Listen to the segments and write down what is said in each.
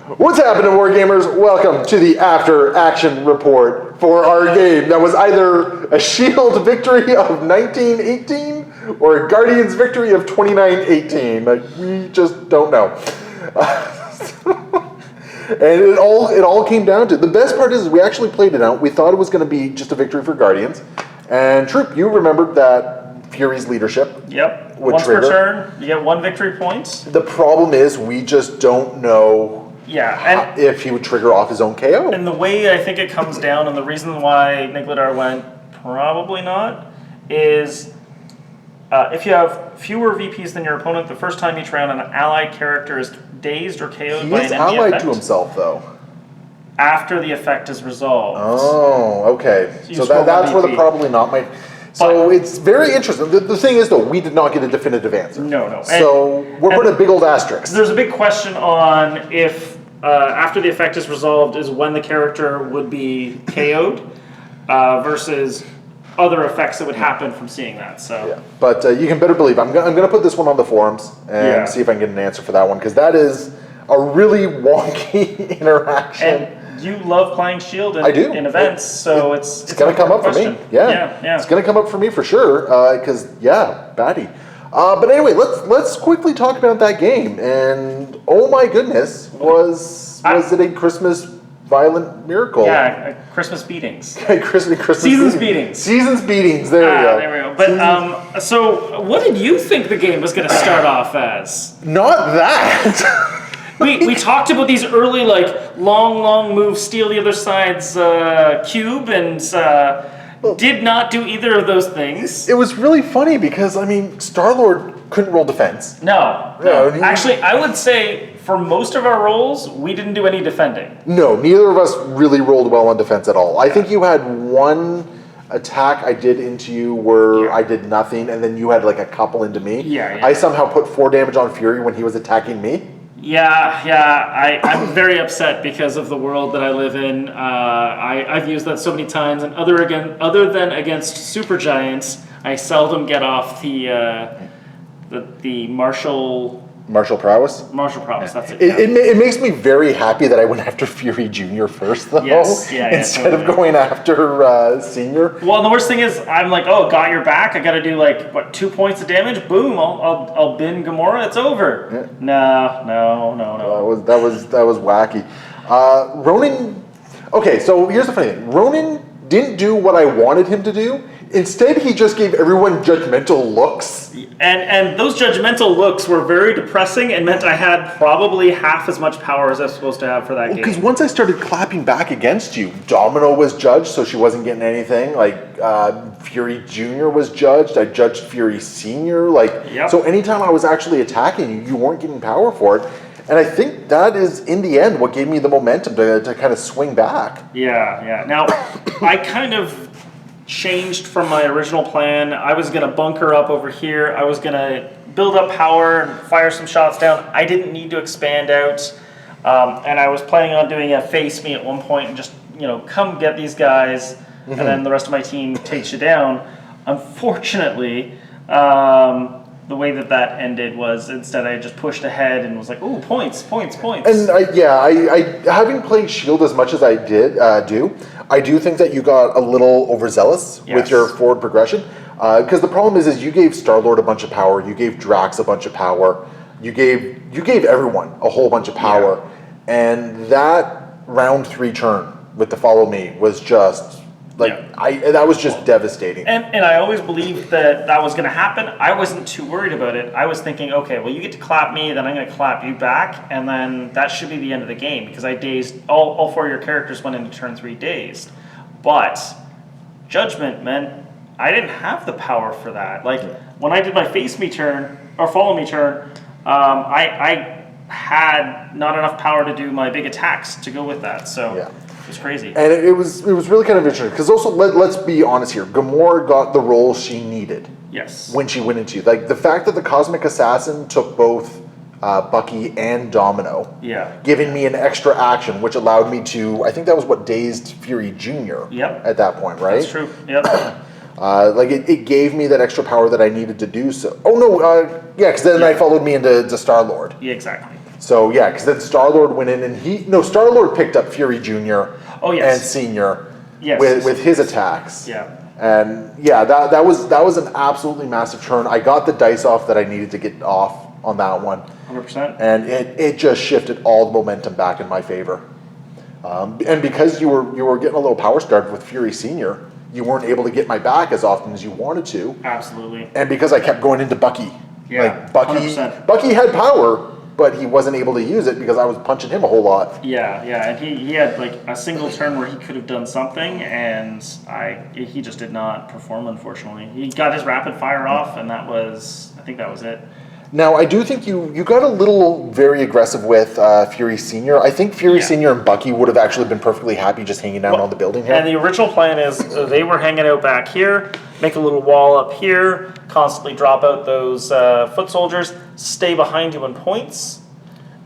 What's happening, Wargamers? Welcome to the After Action Report for our game that was either a Shield victory of 1918 or a Guardians victory of 2918. Like, we just don't know. And it all came down to, the best part is we actually played it out. We thought it was going to be just a victory for Guardians. And Troope, you remembered that Fury's leadership. Yep. Once per turn, you get 1 victory point. The problem is we just don't know if he would trigger off his own KO. And the way I think it comes down, and the reason why Nigladar went probably not, is if you have fewer VPs than your opponent, the first time each round an allied character is dazed or KO'd by an enemy allied effect. to himself, though. After the effect is resolved. Oh, okay. So that's where the probably not might... So it's very interesting. The thing is, though, we did not get a definitive answer. No. So we're putting a big old asterisk. There's a big question on if after the effect is resolved is when the character would be KO'd versus other effects that would happen from seeing that. So, yeah. But you can better believe I'm going to put this one on the forums and see if I can get an answer for that one, because that is a really wonky interaction. And you love playing Shield in events, so it's going to come up for me. Yeah. It's going to come up for me for sure, because, batty. But anyway, let's quickly talk about that game. And, oh my goodness, was it a Christmas violent miracle? Yeah, Christmas beatings. Christmas Season's beatings. Season's beatings, there we go. There we go. But, so, what did you think the game was going to start off as? Not that. We talked about these early, long moves, steal the other side's cube, and did not do either of those things. It was really funny because, Star-Lord couldn't roll defense. No. Actually, I would say for most of our rolls, we didn't do any defending. No, neither of us really rolled well on defense at all. I think you had one attack I did into you where I did nothing, and then you had a couple into me. Yeah. I somehow put 4 damage on Fury when he was attacking me. I'm very upset because of the world that I live in. I've used that so many times, and other than against super giants, I seldom get off the Martial prowess? Martial prowess, that's it. It makes me very happy that I went after Fury Jr. first, though, instead of going after Senior. Well, the worst thing is, I'm like, oh, got your back. I got to do 2 points of damage. Boom! I'll bin Gamora. It's over. Yeah. No. That was wacky. Ronan. Okay, so here's the funny thing. Ronan didn't do what I wanted him to do. Instead, he just gave everyone judgmental looks. And those judgmental looks were very depressing and meant I had probably half as much power as I was supposed to have for that game. Because once I started clapping back against you, Domino was judged, so she wasn't getting anything. Fury Jr. was judged. I judged Fury Senior. So anytime I was actually attacking you, you weren't getting power for it. And I think that is, in the end, what gave me the momentum to kind of swing back. Yeah. Now, I kind of changed from my original plan. I was going to bunker up over here. I was going to build up power and fire some shots down. I didn't need to expand out. And I was planning on doing a face me at one point and just, come get these guys, and then the rest of my team takes you down. Unfortunately, the way that ended was instead I just pushed ahead and was like, ooh, points. And I having played Shield as much as I did I do think that you got a little overzealous with your forward progression. Because the problem is you gave Star-Lord a bunch of power, you gave Drax a bunch of power, you gave everyone a whole bunch of power, and that round 3 turn with the follow me was just that was just devastating. And I always believed that was going to happen. I wasn't too worried about it. I was thinking, okay, well, you get to clap me, then I'm going to clap you back, and then that should be the end of the game, because I dazed all 4 of your characters went into turn 3 dazed. But Judgment meant I didn't have the power for that. When I did my face me turn or follow me turn, I had not enough power to do my big attacks to go with that. So. Yeah. It was crazy. And it was really kind of interesting, because also, let's be honest here, Gamora got the role she needed. Yes. When she went into you. The fact that the Cosmic Assassin took both Bucky and Domino, giving me an extra action, which allowed me to, I think that was what dazed Fury Jr. At that point, right? That's true. Yep. It gave me that extra power that I needed to do so. Oh no, because then I followed me into Star-Lord. Yeah, exactly. So yeah, because then Star-Lord went in and Star-Lord picked up Fury Jr. Oh, yes. and Senior Yes. with his attacks. Yeah. And yeah, that was an absolutely massive turn. I got the dice off that I needed to get off on that one. 100%. And it just shifted all the momentum back in my favor. And because you were getting a little power starved with Fury Senior, you weren't able to get my back as often as you wanted to. Absolutely. And because I kept going into Bucky. Yeah, like Bucky 100%. Bucky had power, but he wasn't able to use it because I was punching him a whole lot. Yeah, and he had like a single turn where he could have done something, and he just did not perform, unfortunately. He got his rapid fire off, and I think that was it. Now, I do think you got a little very aggressive with Fury Senior. I think Fury Senior and Bucky would have actually been perfectly happy just hanging down on the building here. And the original plan is they were hanging out back here, make a little wall up here, constantly drop out those foot soldiers, stay behind you in points,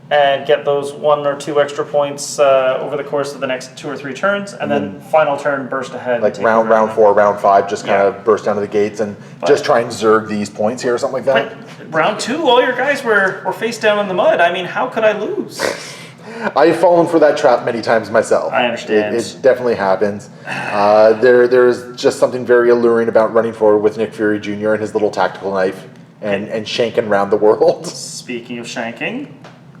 and get those 1 or 2 extra points over the course of the next 2 or 3 turns, and then final turn burst ahead. Like round 4, round 5, just kind of burst down to the gates and just try and zerg these points here or something like that. But round 2, all your guys were face down in the mud. I mean, how could I lose? I've fallen for that trap many times myself. I understand. It definitely happens. There's just something very alluring about running forward with Nick Fury Jr. and his little tactical knife and shanking around the world. Speaking of shanking,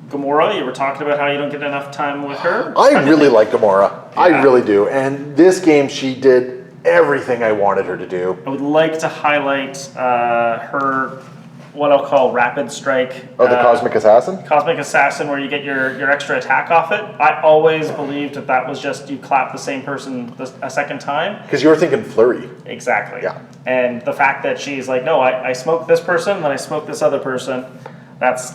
Gamora, you were talking about how you don't get enough time with her. I really like Gamora. Yeah. I really do. And this game, she did everything I wanted her to do. I would like to highlight her, what I'll call rapid strike. Oh, the Cosmic Assassin? Cosmic Assassin, where you get your extra attack off it. I always believed that was just you clap the same person a second time. Because you were thinking flurry. Exactly. Yeah. And the fact that she's like, no, I smoked this person, then I smoked this other person, that's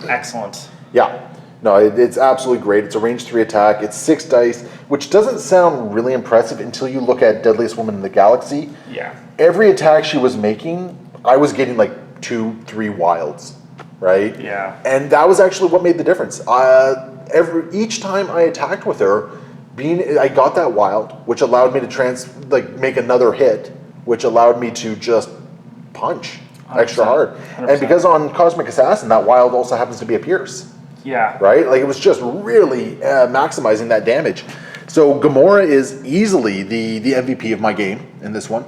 excellent. Yeah, no, it's absolutely great. It's a range 3 attack. It's 6 dice, which doesn't sound really impressive until you look at Deadliest Woman in the Galaxy. Yeah. Every attack she was making, I was getting like 2-3 wilds, right? Yeah. And that was actually what made the difference. Each time I attacked with her, I got that wild, which allowed me to make another hit, which allowed me to just punch extra hard. 100%. And because on Cosmic Assassin, that wild also happens to be a Pierce. Yeah. Right? Like, it was just really maximizing that damage. So Gamora is easily the MVP of my game in this one.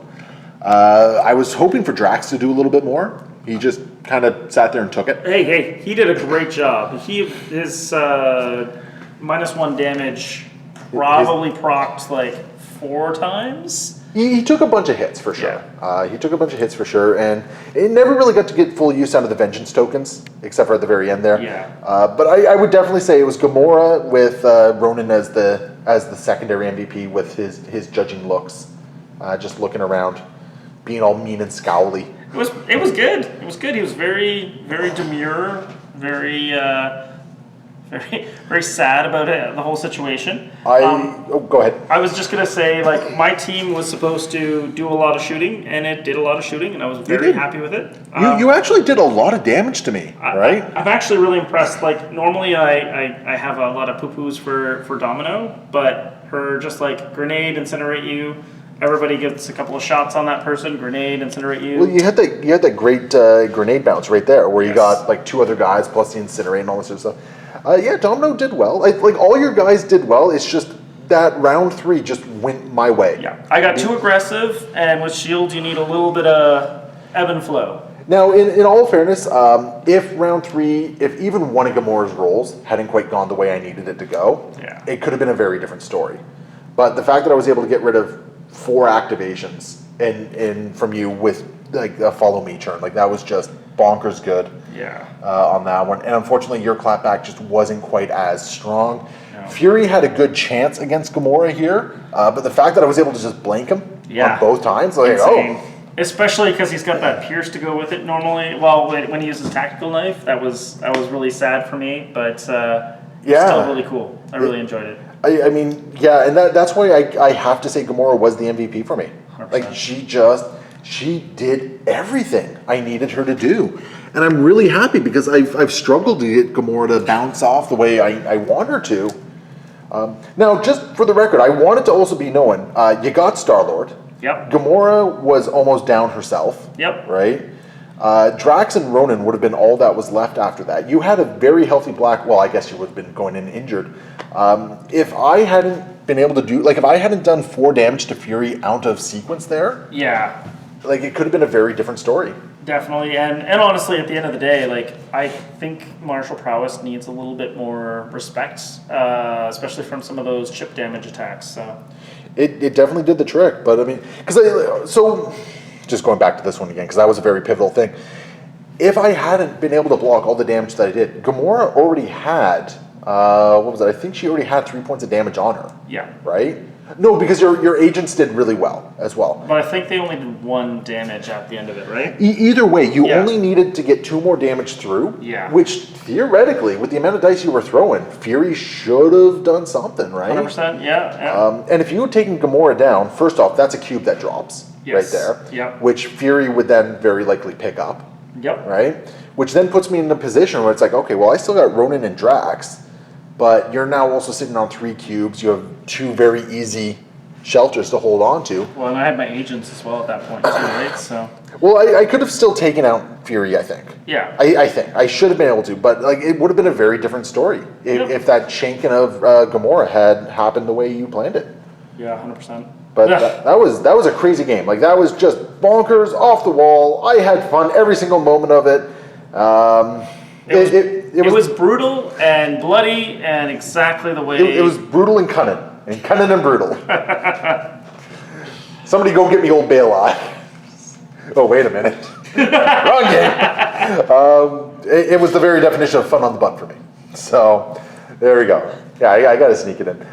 I was hoping for Drax to do a little bit more. He just kind of sat there and took it. Hey, he did a great job. His -1 damage probably procced like 4 times. He took a bunch of hits for sure. Yeah. He took a bunch of hits for sure, and it never really got to get full use out of the Vengeance tokens, except for at the very end there. Yeah. But I would definitely say it was Gamora with Ronan as the secondary MVP with his judging looks, just looking around, being all mean and scowly. It was good. It was good. He was very, very demure, very very sad about it, the whole situation. Go ahead. I was just gonna say, like, my team was supposed to do a lot of shooting, and it did a lot of shooting, and I was very happy with it. You actually did a lot of damage to me, right? I'm actually really impressed. Like, normally I have a lot of poo-poos for Domino, but her just like grenade, incinerate you. Everybody gets a couple of shots on that person, grenade, incinerate you. Well, you had that great grenade bounce right there, where you got like 2 other guys plus the incinerate and all this sort of stuff. Yeah, Domino did well. Like all your guys did well. It's just that round 3 just went my way. Yeah, I got too aggressive, and with shields you need a little bit of ebb and flow. Now, in all fairness, if round 3, if even one of Gamora's rolls hadn't quite gone the way I needed it to go, it could have been a very different story. But the fact that I was able to get rid of 4 activations in from you with like a follow me turn, like that was just bonkers good. Yeah. On that one, and unfortunately your clapback just wasn't quite as strong. No. Fury had a good chance against Gamora here, but the fact that I was able to just blank him on both times, like insane. Especially because he's got that pierce to go with it normally. Well, when he uses tactical knife, that was really sad for me, but still really cool. I really enjoyed it. I mean, yeah, and that's why I have to say Gamora was the MVP for me. 100%. Like she did everything I needed her to do. And I'm really happy because I've struggled to get Gamora to bounce off the way I want her to. Now, just for the record, I want it to also be known, you got Star-Lord. Yep. Gamora was almost down herself. Yep. Right? Drax and Ronan would have been all that was left after that. You had a very healthy black. Well, I guess you would have been going in injured. If I hadn't been able to do, like, if I hadn't done 4 damage to Fury out of sequence there, Yeah. like, it could have been a very different story. Definitely, and honestly, at the end of the day, like, I think martial prowess needs a little bit more respect, especially from some of those chip damage attacks. So It definitely did the trick, but I mean, so just going back to this one again, because that was a very pivotal thing. If I hadn't been able to block all the damage that I did, Gamora already had, what was it? I think she already had 3 points of damage on her. Yeah. Right? No, because your agents did really well as well. But I think they only did 1 damage at the end of it, right? Either way, you only needed to get 2 more damage through. Yeah. Which theoretically, with the amount of dice you were throwing, Fury should have done something, right? 100%, yeah. And if you had taken Gamora down, first off, that's a cube that drops right there. Yep. Which Fury would then very likely pick up. Yep. Right? Which then puts me in a position where it's like, okay, well, I still got Ronan and Drax, but you're now also sitting on 3 cubes. You have 2 very easy shelters to hold on to. Well, and I had my agents as well at that point too, right? So. Well, I could have still taken out Fury, I think. Yeah. I think. I should have been able to, but like it would have been a very different story if that shanking of Gamora had happened the way you planned it. Yeah, 100%. But that was a crazy game. Like, that was just bonkers, off the wall. I had fun every single moment of it. It was brutal and bloody and exactly the way... It was brutal and cunning. And cunning and brutal. Somebody go get me old Bale Eye. Oh, wait a minute. Wrong game. It was the very definition of fun on the butt for me. So, there we go. Yeah, I got to sneak it in.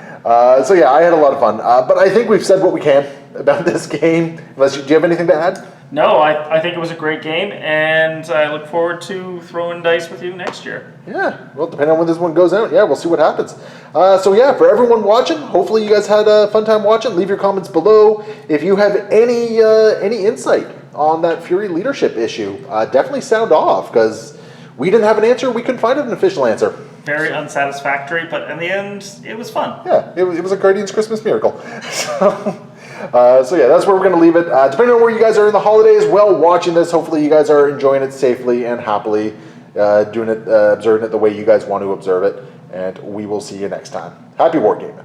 So yeah, I had a lot of fun. But I think we've said what we can about this game. Do you have anything to add? No, I think it was a great game, and I look forward to throwing dice with you next year. Yeah, well, depending on when this one goes out, yeah, we'll see what happens. So yeah, for everyone watching, hopefully you guys had a fun time watching. Leave your comments below. If you have any insight on that Fury leadership issue, definitely sound off, because we didn't have an answer. We couldn't find an official answer. Very unsatisfactory, but in the end, it was fun. Yeah, it was a Guardians Christmas miracle. So yeah, that's where we're going to leave it. Depending on where you guys are in the holidays, watching this, hopefully you guys are enjoying it safely and happily, doing it, observing it the way you guys want to observe it. And we will see you next time. Happy wargaming.